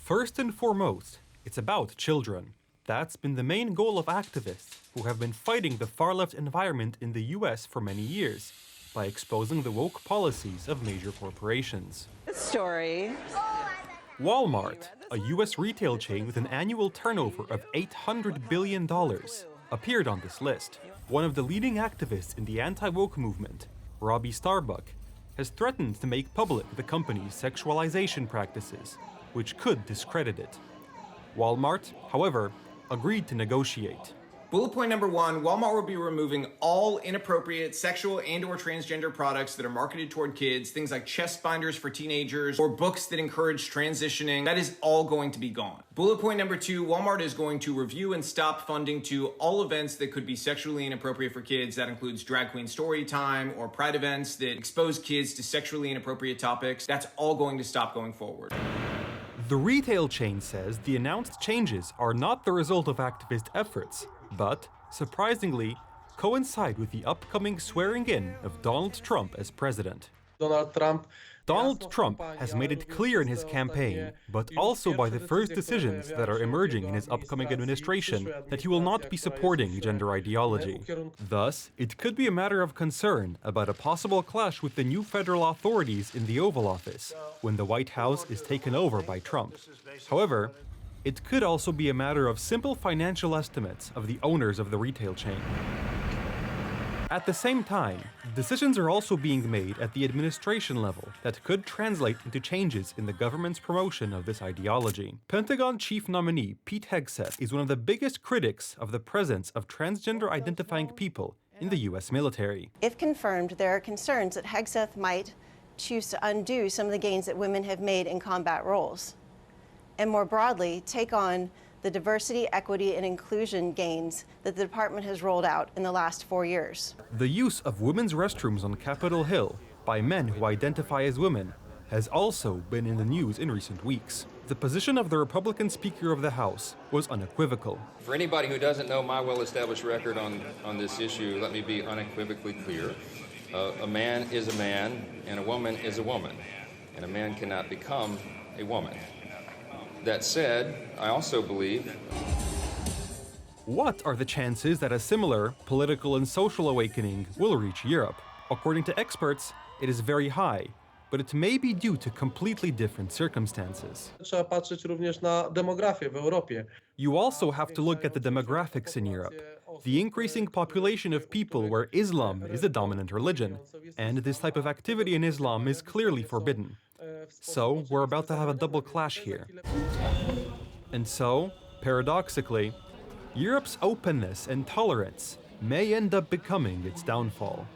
First and foremost, it's about children. That's been the main goal of activists who have been fighting the far-left environment in the US for many years by exposing the woke policies of major corporations. Story. Walmart, a US retail chain with an annual turnover of $800 billion, appeared on this list. One of the leading activists in the anti-woke movement, Robbie Starbuck, has threatened to make public the company's sexualization practices, which could discredit it. Walmart, however, agreed to negotiate. Bullet point number 1, Walmart will be removing all inappropriate sexual and or transgender products that are marketed toward kids, things like chest binders for teenagers or books that encourage transitioning. That is all going to be gone. Bullet point number 2, Walmart is going to review and stop funding to all events that could be sexually inappropriate for kids. That includes drag queen story time or pride events that expose kids to sexually inappropriate topics. That's all going to stop going forward. The retail chain says the announced changes are not the result of activist efforts, but, surprisingly, coincide with the upcoming swearing-in of Donald Trump as president. Donald Trump has made it clear in his campaign, but also by the first decisions that are emerging in his upcoming administration, that he will not be supporting gender ideology. Thus, it could be a matter of concern about a possible clash with the new federal authorities in the Oval Office when the White House is taken over by Trump. However, it could also be a matter of simple financial estimates of the owners of the retail chain. At the same time, decisions are also being made at the administration level that could translate into changes in the government's promotion of this ideology. Pentagon Chief Nominee Pete Hegseth is one of the biggest critics of the presence of transgender-identifying people in the US military. If confirmed, there are concerns that Hegseth might choose to undo some of the gains that women have made in combat roles, and more broadly, take on the diversity, equity, and inclusion gains that the department has rolled out in the last 4 years. The use of women's restrooms on Capitol Hill by men who identify as women has also been in the news in recent weeks. The position of the Republican Speaker of the House was unequivocal. For anybody who doesn't know my well-established record on this issue, let me be unequivocally clear. A man is a man, and a woman is a woman, and a man cannot become a woman. That said, I also believe... What are the chances that a similar political and social awakening will reach Europe? According to experts, it is very high, but it may be due to completely different circumstances. You also have to look at the demographics in Europe. The increasing population of people where Islam is the dominant religion, and this type of activity in Islam is clearly forbidden. So, we're about to have a double clash here. And so, paradoxically, Europe's openness and tolerance may end up becoming its downfall.